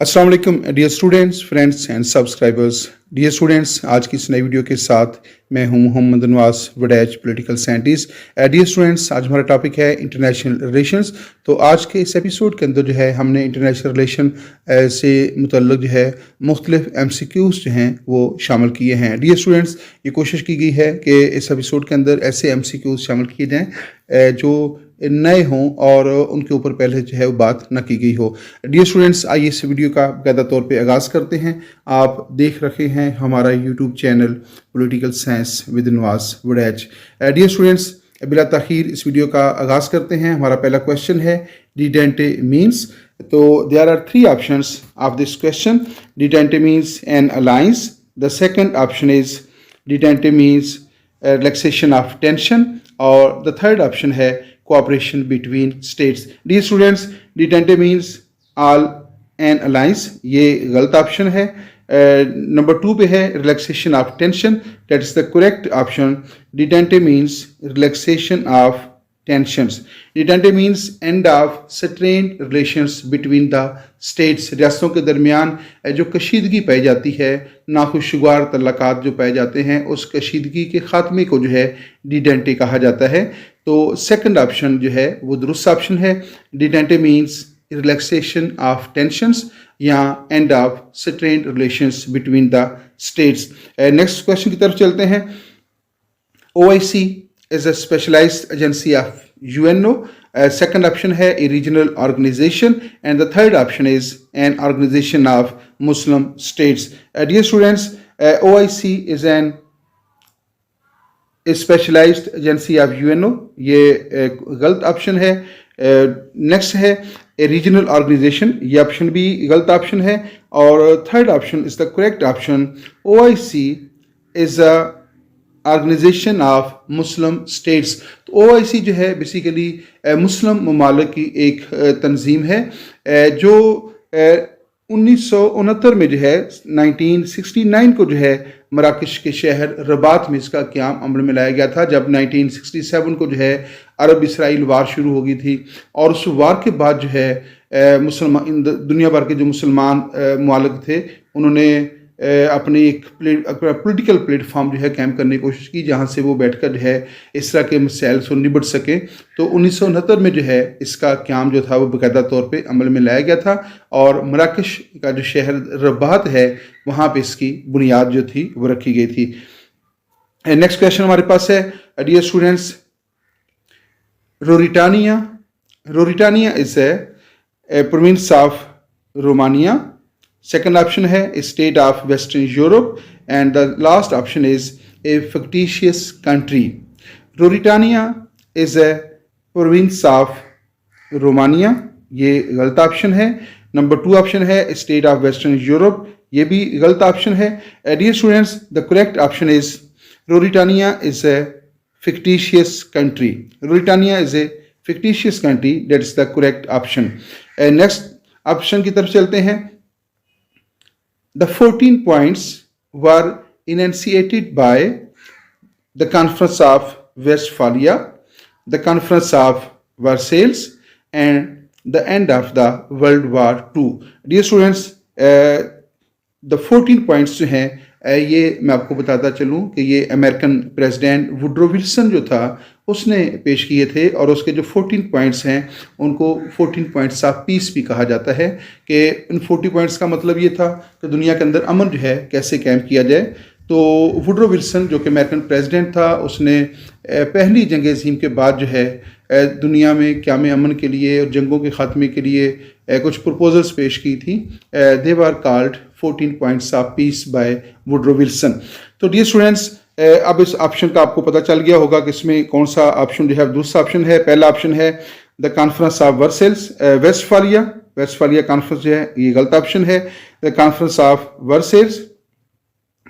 अस्सलाम वालेकुम dear students, friends and subscribers. Dear students, आज की इस नई वीडियो के साथ मैं हूं Mohammad Nawaz Waraich, political scientist. Dear students, आज हमारा टॉपिक है इंटरनेशनल रिलेशंस। तो आज के इस एपिसोड के अंदर जो है हमने इंटरनेशनल रिलेशन से मुतल्लिक़ जो है मुख्तलिफ MCQs जो हैं वो शामिल किए हैं। डियर स्टूडेंट्स, ये कोशिश की गई है कि इस एपिसोड के अंदर ऐसे MCQs शामिल किए जाएँ जो नए हों और उनके ऊपर पहले जो है वो बात न की गई हो। डियर स्टूडेंट्स, आइए इस वीडियो का बाकायदा तौर पे आगाज़ करते हैं। आप देख रखे हैं हमारा YouTube channel political science with Nawaz Waraich. Dear students, बिला ताखीर इस वीडियो का आगाज़ करते हैं। हमारा पहला क्वेश्चन है डिटेंटे मीन्स। तो there are 3 options of this question. Detente means an alliance. The second option is detente means relaxation of tension, और द थर्ड ऑप्शन है cooperation between states. Dear students, detente means all an alliance, ये गलत option है। Number 2 पे है relaxation of tension, that is the correct option. Detente means relaxation of tensions. Detente means end of strained relations between the states. रियासतों के दरमियान जो कशीदगी पाई जाती है, नाखुशगवार तल्लकात जो पाए जाते हैं, उस कशीदगी के ख़ात्मे को जो है डिटेंटे कहा जाता है। तो सेकंड ऑप्शन जो है वो दुरुस्त ऑप्शन है। Detente means relaxation of tensions या end of strained relations between the states. Next question की तरफ चलते हैं। OIC is a specialized agency of UNO. Second option है a regional organization, and the third option is an organization of Muslim states. Dear students, OIC is an specialised agency of UNO, ये गलत option है। Next है a regional organisation, ये option भी गलत option है। और third option is the correct option. OIC is a organisation of Muslim states. तो OIC जो है बेसिकली मुस्लिम ममालिक की एक तंजीम है जो 1969 में जो है 1969 को जो है मराकश के शहर रबात में इसका क़याम अमल में लाया गया था, जब 1967 को जो है अरब इसराइल वार शुरू हो गई थी। और उस वार के बाद जो है मुसलमान दुनिया भर के जो मुसलमान मुआलिक थे उन्होंने अपने एक पॉलिटिकल प्लेटफॉर्म जो है कैम करने की कोशिश की, जहाँ से वो बैठकर जो है इस तरह के मसाइल से निपट सके। तो 1969 में जो है इसका क़याम जो था वो बाकायदा तौर पे अमल में लाया गया था, और मराकश का जो शहर रबात है वहाँ पे इसकी बुनियाद जो थी वो रखी गई थी। नेक्स्ट क्वेश्चन हमारे पास है। Dear students, Ruritania is a province of Romania. Second option है state of western Europe, and the last option is a fictitious country. Ruritania is a province of Romania, ये गलत ऑप्शन है। Number 2 option है state of western Europe, ये भी गलत option है। Dear students, the correct option is Ruritania is a fictitious country. Ruritania is a fictitious country, that is the correct option. Next option की तरफ चलते हैं। The 14 points were enunciated by the Conference of Westphalia, the Conference of Versailles, and the end of the World War II. Dear students, the 14 points जो हैं ये मैं आपको बताता चलूँ कि ये अमेरिकन प्रेसिडेंट वुड्रो विल्सन जो था उसने पेश किए थे, और उसके जो 14 पॉइंट्स हैं उनको 14 पॉइंट्स ऑफ पीस भी कहा जाता है कि इन 40 पॉइंट्स का मतलब ये था कि दुनिया के अंदर अमन जो है कैसे कायम किया जाए। तो वुड्रो विल्सन जो कि अमेरिकन प्रेसिडेंट था, उसने पहली जंग अज़ीम के बाद जो है दुनिया में क़याम अमन के लिए और जंगों के ख़ात्मे के लिए कुछ प्रपोजल्स पेश की थी। They were called 14 points of peace by Woodrow Wilson. तो डियर स्टूडेंट्स, अब इस ऑप्शन का आपको पता चल गया होगा कि इसमें कौन सा ऑप्शन जो है दूसरा ऑप्शन है। पहला ऑप्शन है the conference of Versailles, Westphalia conference जो है ये गलत ऑप्शन है। द कॉन्फ्रेंस ऑफ वर्सेल्स,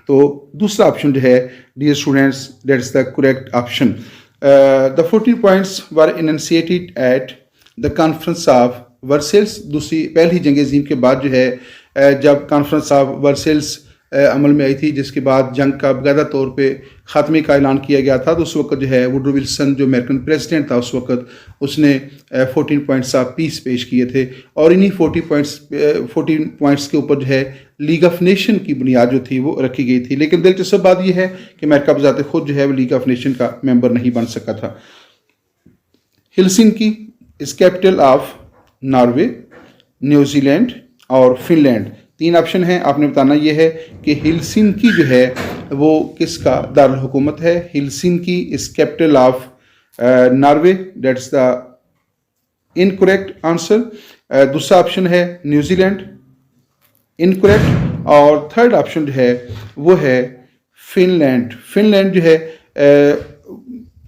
तो दूसरा ऑप्शन जो है dear students that is the correct option. The 14 points were enunciated at the conference of Versailles. पहली जंग अज़ीम के बाद जो है जब कॉन्फ्रेंस ऑफ वर्सेल्स अमल में आई थी, जिसके बाद जंग का बाकायदा तौर पे ख़ात्मे का ऐलान किया गया था। तो उस वक्त जो है वुडरो विल्सन जो अमेरिकन प्रेसिडेंट था उस वक्त, उसने 14 पॉइंट्स ऑफ पीस पेश किए थे, और इन्हीं 14 पॉइंट्स के ऊपर जो है लीग ऑफ नेशन की बुनियाद जो थी वो रखी गई थी। लेकिन दिलचस्प बात यह है कि अमेरिका बजाते खुद जो है वो लीग ऑफ नेशन का मेंबर नहीं बन सका था। Helsinki is capital of Norway, New Zealand और फिनलैंड। 3 ऑप्शन हैं, आपने बताना ये है कि हेलसिंकी जो है वो किसका दारुल हुकूमत है। Helsinki is capital of Norway, that's the incorrect answer. दूसरा ऑप्शन है न्यूजीलैंड, इनकरेक्ट। और थर्ड ऑप्शन जो है वो है फिनलैंड। फिनलैंड जो है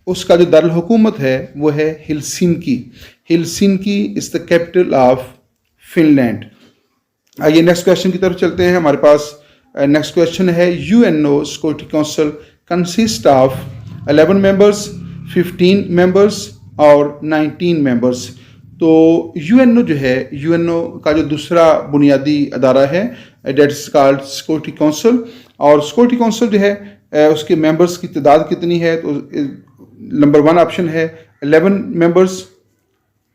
उसका जो दारुल हुकूमत है वो है Helsinki. Helsinki is the capital of Finland. आइए नेक्स्ट क्वेश्चन की तरफ चलते हैं। हमारे पास नेक्स्ट क्वेश्चन है, UNO security council consist of 11 members, 15 members और 19 मेंबर्स। तो यूएनओ जो है, यूएनओ का जो दूसरा बुनियादी अदारा है that is called security council. और सिक्योरिटी काउंसिल जो है उसके मेंबर्स की तादाद कितनी है, तो नंबर 1 ऑप्शन है 11 मेंबर्स,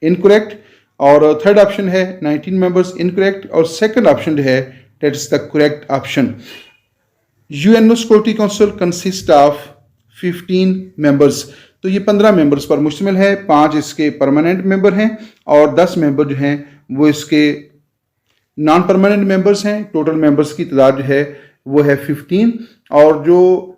इनकरेक्ट। और थर्ड ऑप्शन है 19 मेंबर्स, इनकरेक्ट। और सेकंड ऑप्शन जो है that is the correct option. UNO security council consist of 15 members. तो ये 15 मेंबर्स पर मुश्तमिल है, 5 इसके परमानेंट मेंबर हैं और 10 मेंबर जो हैं वो इसके नॉन परमानेंट मेंबर्स हैं। टोटल मेंबर्स की तादाद जो है वो है 15। और जो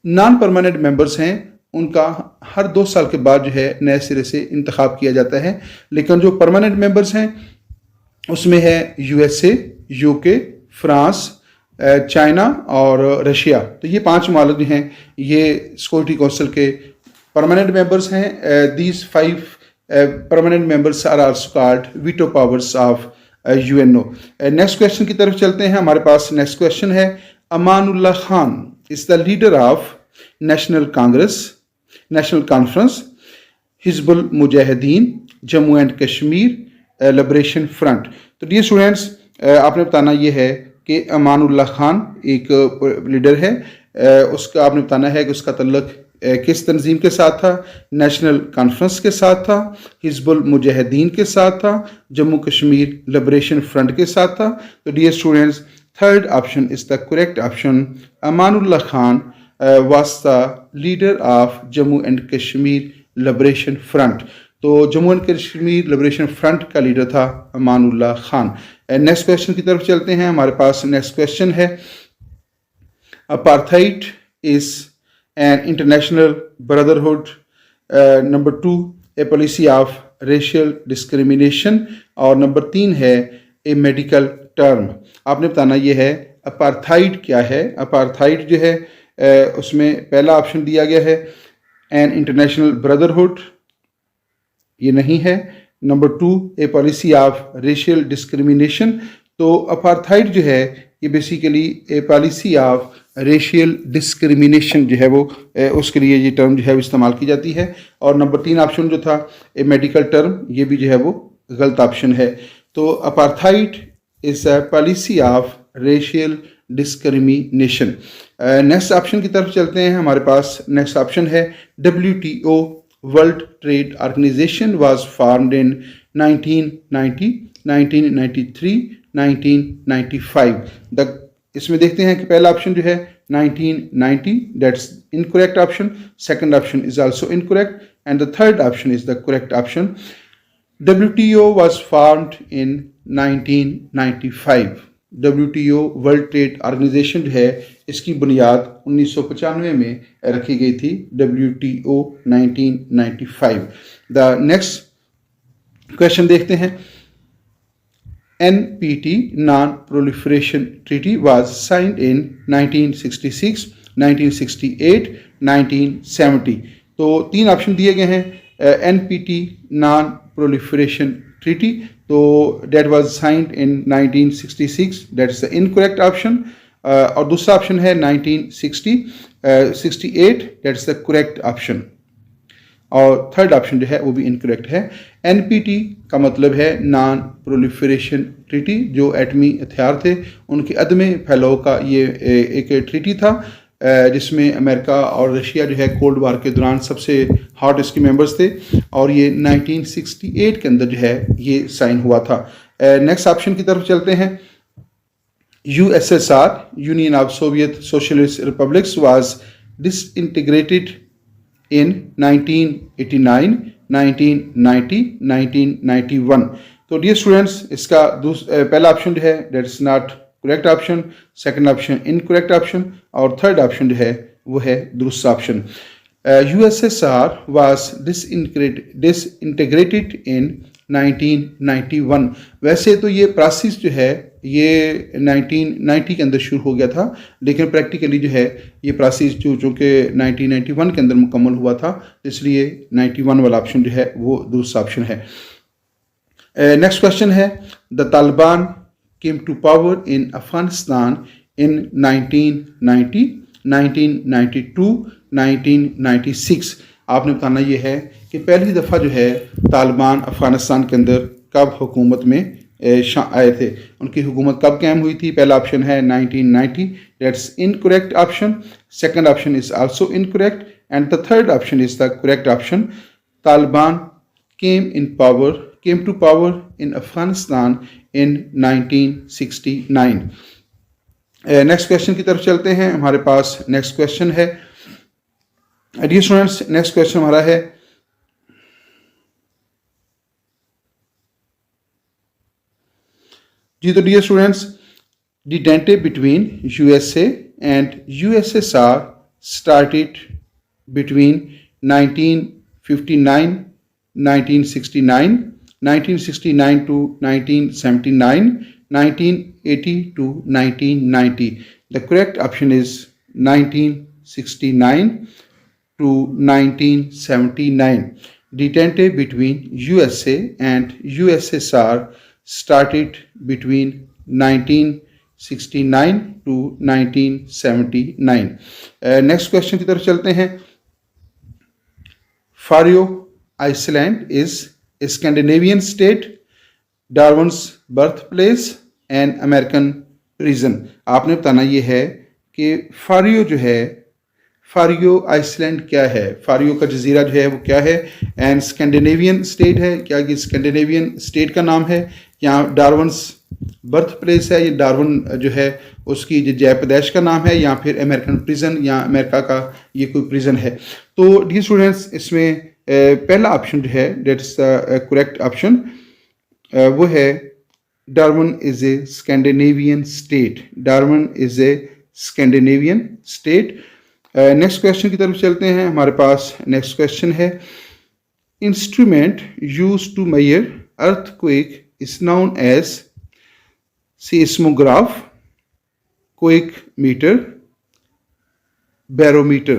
नॉन परमानेंट मेंबर्स हैं उनका हर 2 साल के बाद जो है नए सिरे से इंतखाब किया जाता है। लेकिन जो परमानेंट मेंबर्स हैं उसमें है यूएसए, यूके, फ्रांस, चाइना और रशिया। तो ये 5 मुमालिक जो हैं ये सिक्योरिटी काउंसिल के परमानेंट मेंबर्स हैं। These 5 permanent members are also called veto powers of UNO. Next question की तरफ चलते हैं। हमारे पास नेक्स्ट क्वेश्चन है, Amanullah Khan is the leader of National Congress, National Conference, Hizbul Mujahideen, Jammu and Kashmir Liberation Front. तो डियर स्टूडेंट्स, आपने बताना ये है कि अमानुल्लाह खान एक लीडर है, उसका आपने बताना है कि उसका तल्लुक किस तंजीम के साथ था। नेशनल कॉन्फ्रेंस के साथ था, हिजबुल मुजाहिदीन के साथ था, जम्मू कश्मीर लिबरेशन फ्रंट के साथ था। तो dear students, third option is the correct option. Amanullah Khan was the leader of Jammu and Kashmir Liberation Front. तो Jammu and Kashmir Liberation Front का लीडर था अमानुल्लाह खान। नेक्स्ट क्वेश्चन की तरफ चलते हैं। हमारे पास नेक्स्ट क्वेश्चन है, apartheid is an international brotherhood, number 2 A policy of racial discrimination, और नंबर 3 है ए मेडिकल टर्म। आपने बताना ये है अपार्थाइड क्या है। अपार्थाइड जो है उसमें पहला ऑप्शन दिया गया है एन इंटरनेशनल ब्रदरहुड, ये नहीं है। Number 2 A policy of racial discrimination. तो अपार्थाइड जो है ये basically A policy of racial discrimination जो है वो उसके लिए ये टर्म जो है वो इस्तेमाल की जाती है। और नंबर 3 ऑप्शन जो था ए मेडिकल टर्म, ये भी जो है वो गलत ऑप्शन है। तो apartheid is a policy of racial discrimination. Next option की तरफ चलते हैं। हमारे पास नेक्स्ट ऑप्शन है, WTO World Trade Organisation was formed in 1990, 1993, 1995। इसमें देखते हैं कि पहला ऑप्शन जो है 1990, that's incorrect option. Second option is also incorrect and the third option is the correct option. WTO was formed in 1995। WTO World Trade Organisation जो है इसकी बुनियाद 1995 में रखी गई थी। WTO 1995। द नेक्स्ट क्वेश्चन देखते हैं, NPT non proliferation treaty was signed in 1966, 1968, 1970। तो 3 ऑप्शन दिए गए हैं। NPT नॉन प्रोलिफरेशन ट्रीटी, तो that was signed in 1966, that is the incorrect option. और दूसरा ऑप्शन है 1968, that is the correct option. और थर्ड ऑप्शन जो है वो भी इनकरेक्ट है। एनपीटी का मतलब है नॉन प्रोलिफरेशन ट्रीटी, जो एटमी हथियार थे उनके अदम फैलाव का ये एक ट्रीटी था, जिसमें अमेरिका और रशिया जो है कोल्ड वार के दौरान सबसे हॉट इसके मेंबर्स थे, और ये 1968 के अंदर जो है ये साइन हुआ था। नेक्स्ट ऑप्शन की तरफ चलते हैं। USSR, Union of Soviet Socialist Republics, was disintegrated in 1989, 1990, 1991। तो डियर स्टूडेंट्स, इसका पहला ऑप्शन जो है that is not correct option, second option incorrect option, और थर्ड ऑप्शन जो है वो है दुरुस्त option. USSR was disintegrated in 1991। वैसे तो ये प्रोसेस जो है ये 1990 के अंदर शुरू हो गया था, लेकिन प्रैक्टिकली जो है ये प्रोसेस चूँकि 1991 के अंदर मुकम्मल हुआ था, इसलिए 91 वाला ऑप्शन जो है वो दूसरा ऑप्शन है। नेक्स्ट क्वेश्चन है, the Taliban came to power in Afghanistan in 1990, 1992, 1996। आपने बताना ये है कि पहली दफ़ा जो है तालिबान अफगानिस्तान के अंदर कब हुकूमत में आए थे, उनकी हुकूमत कब कायम हुई थी। पहला ऑप्शन है 1990, that's incorrect option. Second option is also incorrect, and the third option is the correct option. Taliban came to power in Afghanistan in 1969। Next question की तरफ चलते हैं। हमारे पास नेक्स्ट क्वेश्चन है, डियर स्टूडेंट्स, नेक्स्ट क्वेश्चन हमारा है, जी तो dear students, detente between USA and USSR started between 1959, 1969, 1969 to 1979, 1980 to 1990। The correct option is 1969 to 1979। Detente between USA and USSR started between 1969 to 1979। Next question की तरफ चलते हैं। Faroe Iceland is a Scandinavian state, Darwin's birth place and American prison. आपने बताना ये है कि फारियो जो है, फारियो आइसलैंड क्या है, फारियो का जजीरा जो है वो क्या है, एंड स्कैंडिनेवियन स्टेट है, क्या ये स्कैंडिनेवियन स्टेट का नाम है, या डार्विन्स बर्थ प्लेस है, ये डार्विन जो है उसकी जो जय पैदाइश का नाम है, या फिर अमेरिकन प्रिजन, या अमेरिका का ये कोई प्रिजन है। तो डियर स्टूडेंट्स, इसमें पहला ऑप्शन जो है that is the correct option, वो है Darwin is a Scandinavian state. Darwin is a Scandinavian state. Next question की तरफ चलते हैं। हमारे पास नेक्स्ट क्वेश्चन है, instrument use to measure earthquake is known as seismograph, quake meter, barometer.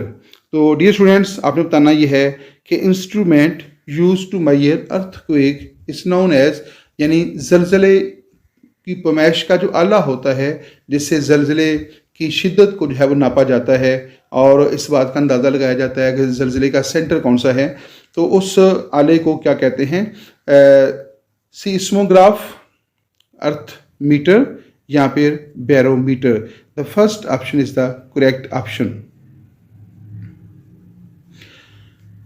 तो डियर स्टूडेंट्स, आपने बताना ये है कि instrument use to measure earthquake is known as, यानी जलजले की पैमाइश का जो आला होता है जिससे जलजले की शिद्दत को जो है वो नापा जाता है और इस बात का अंदाज़ा लगाया जाता है कि जलजले का सेंटर कौन सा है, तो उस आले को क्या कहते हैं, सीस्मोग्राफ, अर्थ मीटर, या फिर barometer. The first option is the correct option.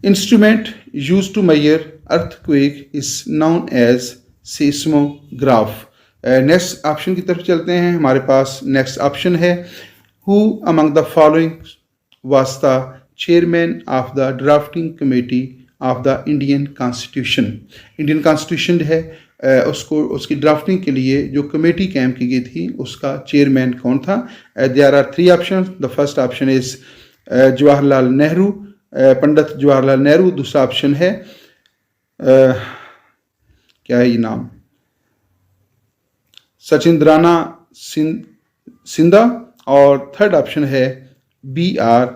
Instrument use to measure earthquake is known as seismograph. Next option की तरफ चलते हैं। हमारे पास नेक्स्ट ऑप्शन है, who among the following was the chairman of the drafting committee of the Indian constitution. Indian constitution जो है उसको उसकी ड्राफ्टिंग के लिए जो कमेटी कायम की गई थी उसका चेयरमैन कौन था। There are three option. The first option is Jawaharlal Nehru, Pandit Jawaharlal Nehru. दूसरा ऑप्शन है क्या है ये नाम, सचिंद्राना सिंधा, और थर्ड ऑप्शन है B.R.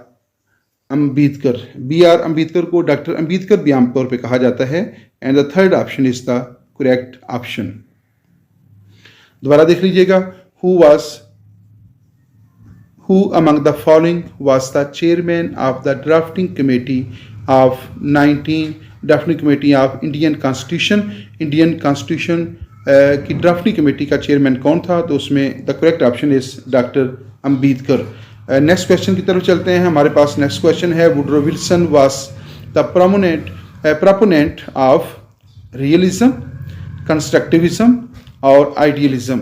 अम्बेडकर। B.R. अम्बेडकर को डॉक्टर अम्बेडकर भी आमतौर पे कहा जाता है, and the third option is the correct option. दोबारा देख लीजिएगा, who among the following was the chairman of the drafting committee of 19 drafting committee of Indian constitution की ड्राफ्टिंग कमेटी का चेयरमैन कौन था? तो उसमें the correct option is doctor Ambedkar. Next question की तरफ चलते हैं। हमारे पास नेक्स्ट क्वेश्चन है, Woodrow Wilson was the proponent of realism, constructivism और आइडियलिज्म।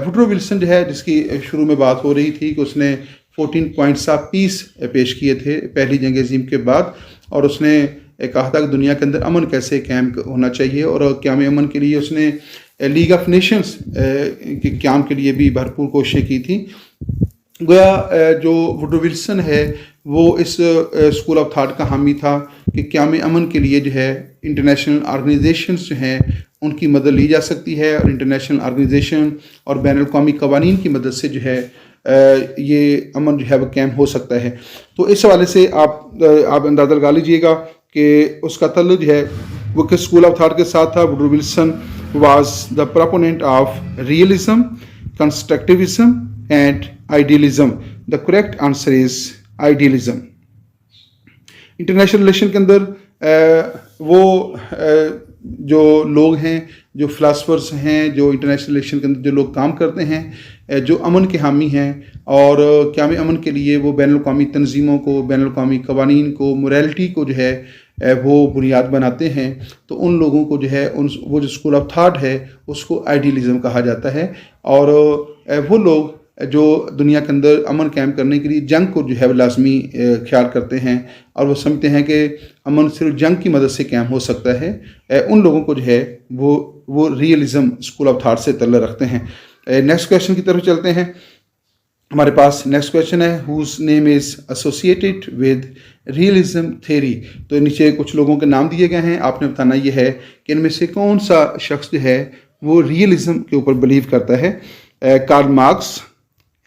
वुडरो विल्सन जो है, जिसकी शुरू में बात हो रही थी कि उसने 14 पॉइंट्स ऑफ पीस पेश किए थे पहली जंग अज़ीम के बाद, और उसने कहा था कि दुनिया के अंदर अमन कैसे कायम होना चाहिए, और क़याम अमन के लिए उसने लीग ऑफ नेशंस के क़याम के लिए भी भरपूर कोशिशें की थी। गोया जो वुडरो विल्सन है वो इस स्कूल ऑफ थाट का हामी था कि क़याम अमन के लिए जो है इंटरनेशनल ऑर्गेनाइजेशंस जो हैं उनकी मदद ली जा सकती है, और इंटरनेशनल ऑर्गेनाइजेशन और बैनुल अक़वामी क़वानीन की मदद से जो है ये अमन जो है वो कायम हो सकता है। तो इस हवाले से आप अंदाज़ा लगा लीजिएगा कि उसका तल्लुक जो है वो किस स्कूल ऑफ थाट के साथ था। Woodrow Wilson was the proponent of realism, constructivism and idealism. The correct answer is idealism. International relation के अंदर वो जो लोग हैं, जो फ़िलासफ़र्स हैं, जो इंटरनेशनल रिलेशन के अंदर जो लोग काम करते हैं, जो अमन के हामी हैं और क़याम अमन के लिए वो बैनुल अक़वामी तंजीमों को, बैनुल अक़वामी क़वानीन को, मोरालिटी को जो है वो बुनियाद बनाते हैं, तो उन लोगों को जो है वो जो स्कूल ऑफ थाट है उसको आइडियलिज़म कहा जाता है। और वो लोग जो दुनिया के अंदर अमन कायम करने के लिए जंग को जो है वो लाजमी ख्याल करते हैं, और वो समझते हैं कि अमन सिर्फ जंग की मदद से कायम हो सकता है, उन लोगों को जो है वो रियलिज़म स्कूल ऑफ थाट से तल्लुक़ रखते हैं। नेक्स्ट क्वेश्चन की तरफ चलते हैं। हमारे पास नेक्स्ट क्वेश्चन है, whose name is associated with realism theory. तो नीचे कुछ लोगों के नाम दिए गए हैं, आपने बताना ये है कि इनमें से कौन सा शख्स जो है वो रियलिज़म के ऊपर बिलीव करता है। कार्ल मार्क्स,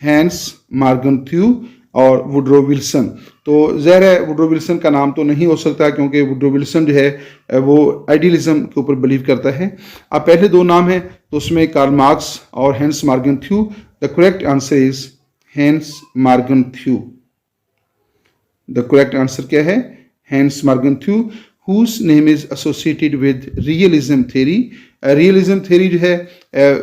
हैंस मार्गन-थ्यू और वुडरो विल्सन। तो ज़ाहिर है वुडरो विल्सन का नाम तो नहीं हो सकता, क्योंकि वुडरो विल्सन जो है वो आइडियलिज़म के ऊपर बिलीव करता है। अब पहले दो नाम हैं, तो उसमें कार्ल मार्क्स और Hans Morgenthau. The correct answer is Hans Morgenthau. The correct answer क्या है? Hans Morgenthau, whose name is associated with realism theory. Realism theory जो है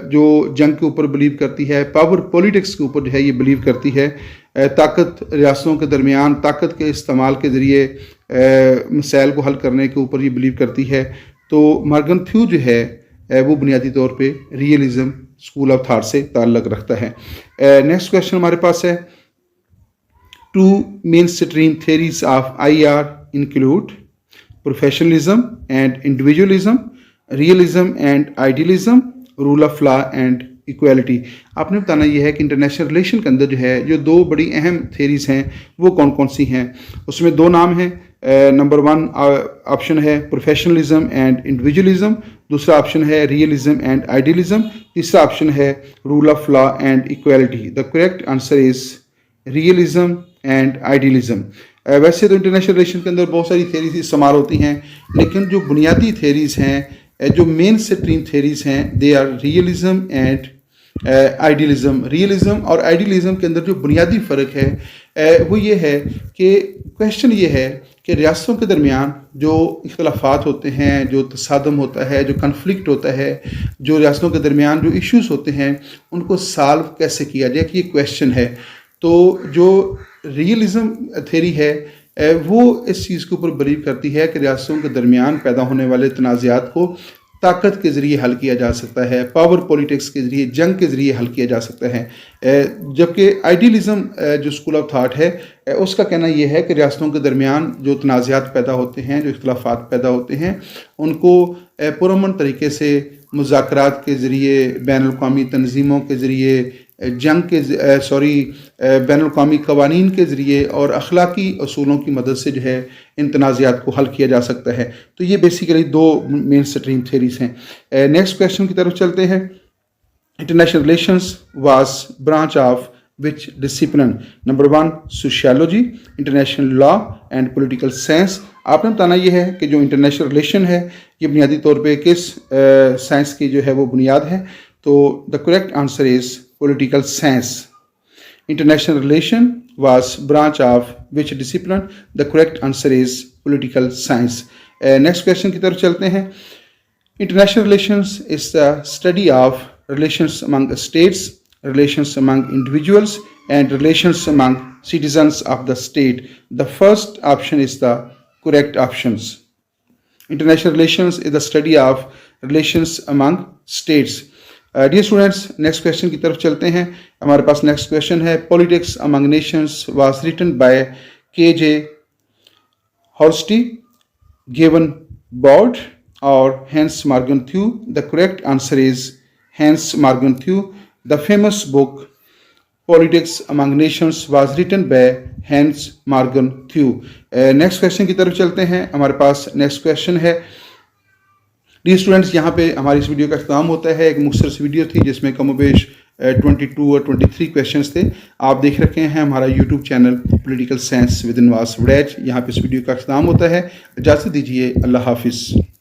जो जंग के ऊपर बिलीव करती है, पावर पॉलिटिक्स के ऊपर जो है ये बिलीव करती है, ताकत रियासतों के दरमियान ताकत के इस्तेमाल के ज़रिए मसाइल को हल करने के ऊपर ये बिलीव करती है। तो मार्गन-थ्यू जो है वो बुनियादी तौर पे रियलिज़म स्कूल ऑफ थाट से ताल्लुक़ रखता है। नेक्स्ट क्वेश्चन हमारे पास है, two mainstream theories of IR include professionalism and individualism, realism and idealism, rule of law and equality. आपने बताना यह है कि इंटरनेशनल रिलेशन के अंदर जो है जो दो बड़ी अहम थेरीज हैं वो कौन कौन सी हैं। उसमें दो नाम हैं, नंबर 1 ऑप्शन है प्रोफेशनलिज्म एंड इंडिविजुअलिज्म, दूसरा ऑप्शन है रियलिज्म एंड आइडियलिज्म, तीसरा ऑप्शन है rule of law and equality. The correct answer is realism and idealism. वैसे तो इंटरनेशनल रिलेशन के अंदर बहुत सारी थेरीज इस्तेमाल होती हैं, लेकिन जो बुनियादी थेरीज हैं, जो मेन स्ट्रीम थेरीज हैं, they are realism and idealism. Realism और आइडियलिज्म के अंदर जो बुनियादी फ़र्क है वो ये है कि क्वेश्चन ये है कि रियासतों के दरमियान जो इख्तलाफात होते हैं, जो तसादम होता है, जो कन्फ्लिक्ट होता है, जो रियासतों के दरमियान जो इश्यूज़ होते हैं उनको सॉल्व कैसे किया जाए, कि ये क्वेश्चन है। तो जो रियलिज्म थेरी है वो इस चीज़ के ऊपर बिलीव करती है कि रियासतों के दरमियान पैदा होने वाले तनाज़ात को ताकत के ज़रिए हल किया जा सकता है, पावर पॉलिटिक्स के ज़रिए, जंग के ज़रिए हल किया जा सकता है। जबकि आइडियलिज़म जो स्कूल ऑफ थाट है उसका कहना यह है कि रियासतों के दरमियान जो तनाज़ात पैदा होते हैं, जो इख्तलाफात पैदा होते हैं, उनको पुरअमन तरीके से मुज़ाकरात के ज़रिए, बैनुल अक़वामी तंजीमों के ज़रिए, जंग के बैनुल अक़वामी क़वानीन के ज़रिए और अखलाकी असूलों की मदद से जो है इन तनाज़ात को हल किया जा सकता है। तो ये बेसिकली दो मेन स्ट्रीम थेरीज हैं। नेक्स्ट क्वेश्चन की तरफ चलते हैं। International relations was branch of which discipline. Number 1 sociology, international law and political science. आपने बताना ये है कि जो इंटरनेशनल रिलेशन है ये बुनियादी तौर पे किस साइंस की जो है वो बुनियाद है। तो the correct answer is political science. International relation was branch of which discipline? The correct answer is political science. Next question की तरफ चलते हैं। International relations is the study of relations among states, relations among individuals, and relations among citizens of the state. The first option is the correct options. International relations is the study of relations among states. Dear students, next question की तरफ चलते हैं। हमारे पास next question है, politics among nations was written by K.J. Horsty, Gavin Bard, or Hans Morgenthau. The correct answer is Hans Morgenthau. The famous book Politics Among Nations was written by Hans Morgenthau. Next question की तरफ चलते हैं। हमारे पास next question है। D students, यहाँ पे हमारी इस वीडियो का इख्तिताम होता है। एक मुख्तसर सी वीडियो थी जिसमें कमोबेश 22 और 23 क्वेश्चंस थे। आप देख रखे हैं हमारा YouTube channel political science with Nawaz Waraich. यहाँ पे इस वीडियो का इख्तिताम होता है। इजाज़त दीजिए, अल्लाह हाफिज़।